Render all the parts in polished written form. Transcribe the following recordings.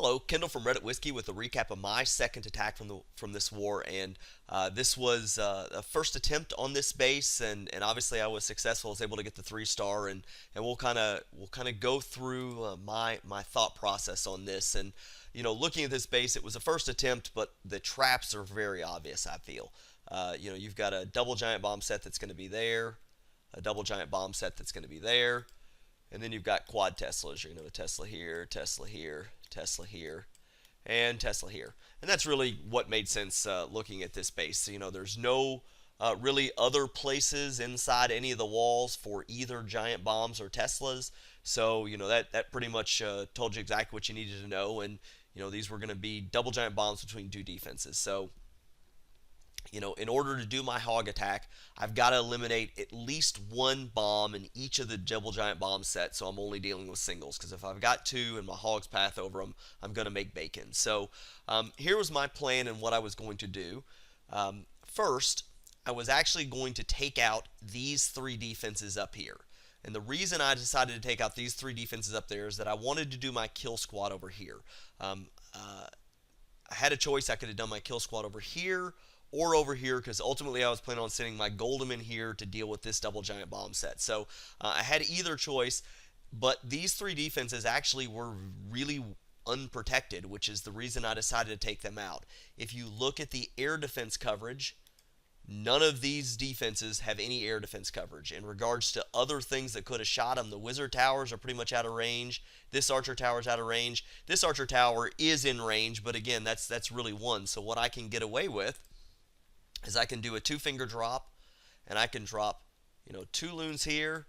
Hello, Kendall from Reddit Whiskey with a recap of my second attack from this war, and this was a first attempt on this base, and obviously I was successful. I was able to get the 3-star, and we'll kind of go through my thought process on this. And looking at this base, it was a first attempt, but the traps are very obvious. I feel, you've got a double giant bomb set that's going to be there, a double giant bomb set that's going to be there. And then you've got quad Teslas. You're going to have a Tesla here, Tesla here, Tesla here, and Tesla here. And that's really what made sense looking at this base. There's no really other places inside any of the walls for either giant bombs or Teslas. So, that pretty much told you exactly what you needed to know. And, these were going to be double giant bombs between two defenses. So, in order to do my hog attack, I've got to eliminate at least one bomb in each of the double giant bomb sets, so I'm only dealing with singles, because if I've got two and my hog's path over them, I'm going to make bacon. So here was my plan and what I was going to do. First, I was actually going to take out these three defenses up here. And the reason I decided to take out these three defenses up there is that I wanted to do my kill squad over here. I had a choice. I could have done my kill squad over here or over here, because ultimately I was planning on sending my Golem in here to deal with this double giant bomb set. So I had either choice, but these three defenses actually were really unprotected, which is the reason I decided to take them out. If you look at the air defense coverage, none of these defenses have any air defense coverage. In regards to other things that could have shot them, the wizard towers are pretty much out of range. This archer tower is out of range. This archer tower is in range, but again, that's really one. So what I can get away with is I can do a 2-finger drop, and I can drop, 2 loons here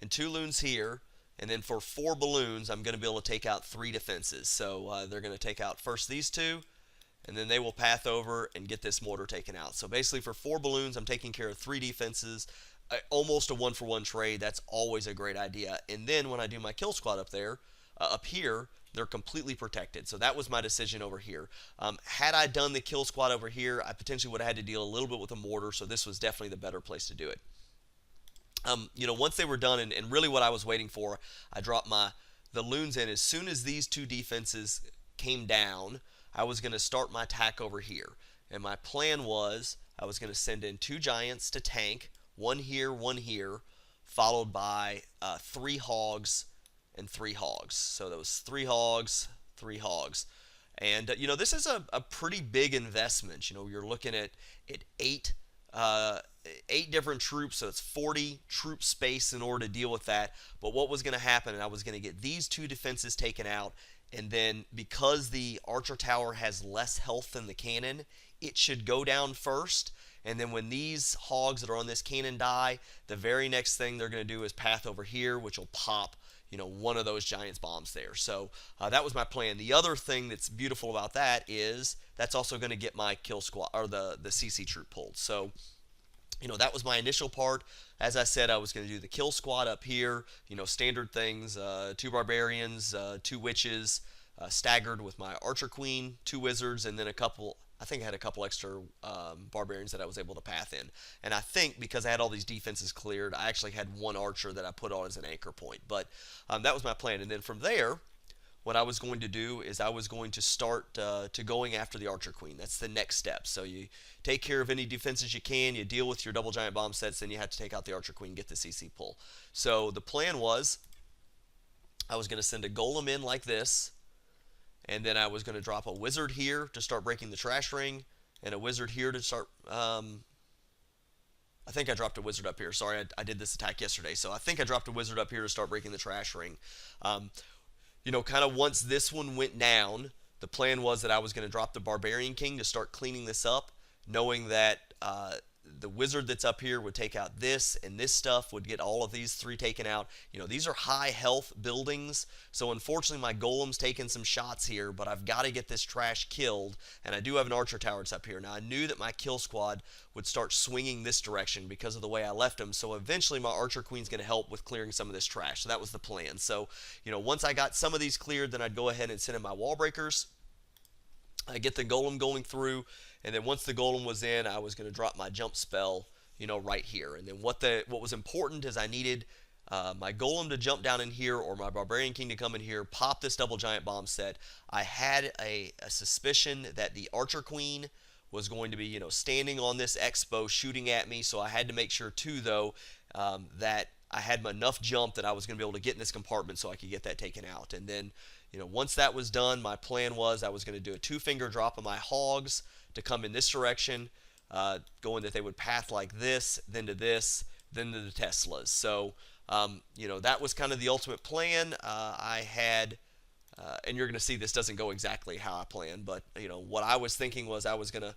and 2 loons here, and then for 4 balloons, I'm going to be able to take out 3 defenses. So they're going to take out first these 2, and then they will path over and get this mortar taken out. So basically for 4 balloons, I'm taking care of 3 defenses, almost a 1-for-1 trade. That's always a great idea. And then when I do my kill squad up there, up here, they're completely protected. So that was my decision over here. Had I done the kill squad over here, I potentially would have had to deal a little bit with a mortar, so this was definitely the better place to do it. Once they were done, and really what I was waiting for, I dropped the loons in. As soon as these 2 defenses came down, I was going to start my attack over here. And my plan was I was going to send in 2 giants to tank, 1 here, followed by 3 hogs and 3 hogs. So that was 3 hogs, 3 hogs. And, this is a pretty big investment. You're looking at 8 different troops, so it's 40 troop space in order to deal with that. But what was going to happen, and I was going to get these 2 defenses taken out, and then because the archer tower has less health than the cannon, it should go down first. And then when these hogs that are on this cannon die, the very next thing they're going to do is path over here, which will pop one of those giants bombs there. So that was my plan. The other thing that's beautiful about that is that's also going to get my kill squad, or the CC troop pulled. So that was my initial part. As I said, I was going to do the kill squad up here, standard things, 2 barbarians, 2 witches, staggered with my archer queen, 2 wizards, and then I think I had a couple extra barbarians that I was able to path in. And I think because I had all these defenses cleared, I actually had 1 archer that I put on as an anchor point. But that was my plan. And then from there, what I was going to do is I was going to start to going after the archer queen. That's the next step. So you take care of any defenses you can, you deal with your double giant bomb sets, then you have to take out the archer queen, get the CC pull. So the plan was I was going to send a golem in like this, and then I was going to drop a wizard here to start breaking the trash ring, and a wizard here to start... I think I dropped a wizard up here. Sorry, I did this attack yesterday. So I think I dropped a wizard up here to start breaking the trash ring. Kind of once this one went down, the plan was that I was going to drop the Barbarian King to start cleaning this up, knowing that the wizard that's up here would take out this, and this stuff would get all of these 3 taken out. These are high health buildings, so unfortunately my golem's taking some shots here, but I've got to get this trash killed, and I do have an archer tower that's up here. Now I knew that my kill squad would start swinging this direction because of the way I left them, so eventually my archer queen's going to help with clearing some of this trash. So that was the plan. So once I got some of these cleared, then I'd go ahead and send in my wall breakers. I get the golem going through, and then once the golem was in, I was going to drop my jump spell, right here. And then what was important is I needed my golem to jump down in here or my barbarian king to come in here, pop this double giant bomb set. I had a suspicion that the archer queen was going to be, standing on this expo shooting at me, so I had to make sure too, though, that I had enough jump that I was going to be able to get in this compartment so I could get that taken out. And then, once that was done, my plan was I was going to do a 2-finger drop of my hogs to come in this direction, going that they would path like this, then to this, then to the Teslas. So, that was kind of the ultimate plan. I had, and you're going to see this doesn't go exactly how I planned, but what I was thinking was I was gonna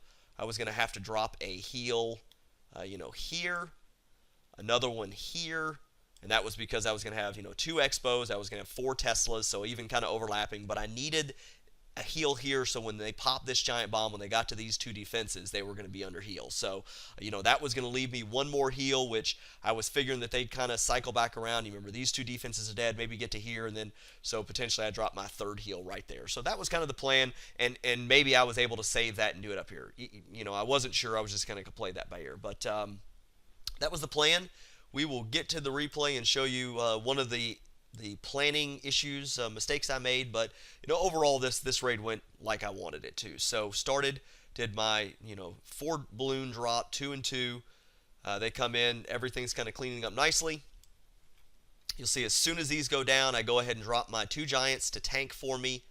have to drop a heel, here, another one here, and that was because I was going to have 2 expos. I was going to have 4 Teslas, so even kind of overlapping. But I needed a heal here, so when they popped this giant bomb, when they got to these 2 defenses, they were going to be under heal. So, that was going to leave me 1 more heal, which I was figuring that they'd kind of cycle back around. You remember, these 2 defenses are dead, maybe get to here, and then, so potentially I dropped my 3rd heal right there. So that was kind of the plan, and maybe I was able to save that and do it up here. I wasn't sure. I was just going to play that by ear. But that was the plan. We will get to the replay and show you one of the planning issues, mistakes I made, but overall this raid went like I wanted it to. So did my 4 balloon drop, 2 and 2. They come in, everything's kind of cleaning up nicely. You'll see as soon as these go down, I go ahead and drop my 2 giants to tank for me,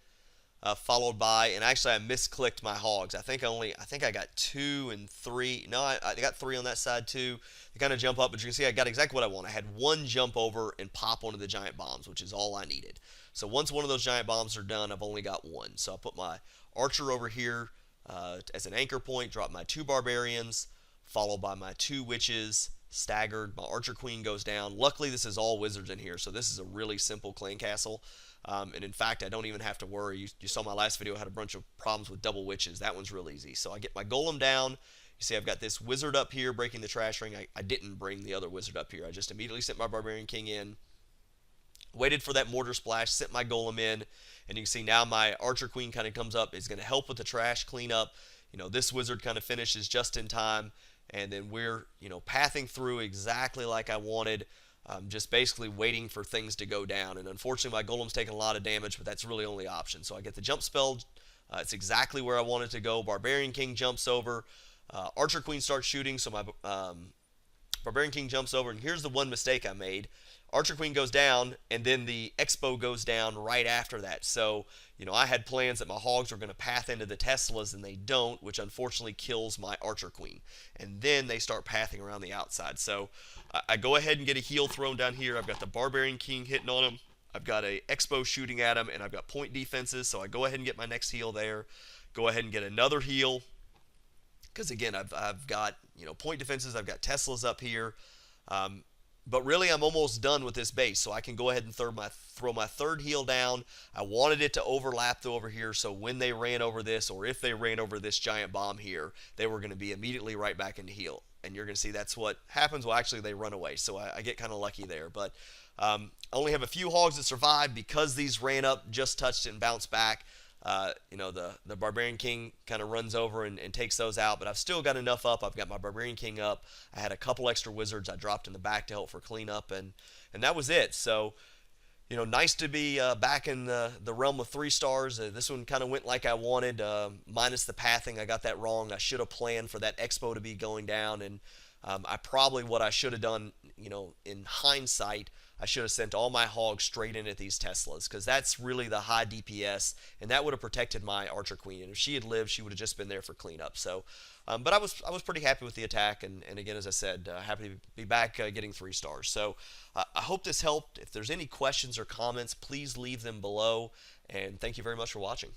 followed by, and actually I misclicked my hogs. I think I got 2 and 3. No, I got 3 on that side too. They kind of jump up, but you can see I got exactly what I want. I had 1 jump over and pop one of the giant bombs, which is all I needed. So once one of those giant bombs are done, I've only got 1. So I put my archer over here as an anchor point, drop my 2 barbarians, followed by my 2 witches, staggered. My archer queen goes down. Luckily, this is all wizards in here, so this is a really simple clan castle. And in fact, I don't even have to worry. You saw my last video, I had a bunch of problems with double witches. That one's real easy. So I get my golem down. You see I've got this wizard up here breaking the trash ring. I didn't bring the other wizard up here. I just immediately sent my barbarian king in, waited for that mortar splash, sent my golem in, and you can see now my archer queen kind of comes up, is going to help with the trash cleanup. This wizard kind of finishes just in time, and then we're pathing through exactly like I wanted. Just basically waiting for things to go down, and unfortunately my golem's taking a lot of damage, but that's really the only option. So I get the jump spell. It's exactly where I wanted to go. Barbarian king jumps over. Archer queen starts shooting, so my barbarian king jumps over, and here's the one mistake I made. Archer queen goes down, and then the expo goes down right after that. So, I had plans that my hogs were going to path into the Teslas, and they don't, which unfortunately kills my archer queen. And then they start pathing around the outside. So, I go ahead and get a heal thrown down here. I've got the barbarian king hitting on him. I've got a expo shooting at him, and I've got point defenses. So I go ahead and get my next heal there. Go ahead and get another heal, because again, I've got point defenses. I've got Teslas up here. But really, I'm almost done with this base, so I can go ahead and throw my 3rd heal down. I wanted it to overlap over here, so when they ran over this, or if they ran over this giant bomb here, they were going to be immediately right back into heal. And you're going to see that's what happens. Well, actually, they run away, so I get kind of lucky there. But I only have a few hogs that survived because these ran up, just touched it, and bounced back. The barbarian king kind of runs over and takes those out, but I've still got enough up. I've got my barbarian king up. I had a couple extra wizards I dropped in the back to help for cleanup, and that was it. So, nice to be back in the realm of 3 stars. This one kind of went like I wanted, minus the pathing. I got that wrong. I should have planned for that expo to be going down, and what I should have done, in hindsight, I should have sent all my hogs straight in at these Teslas, because that's really the high DPS, and that would have protected my archer queen. And if she had lived, she would have just been there for cleanup. So, but I was pretty happy with the attack, and again, as I said, happy to be back getting 3 stars. So I hope this helped. If there's any questions or comments, please leave them below, and thank you very much for watching.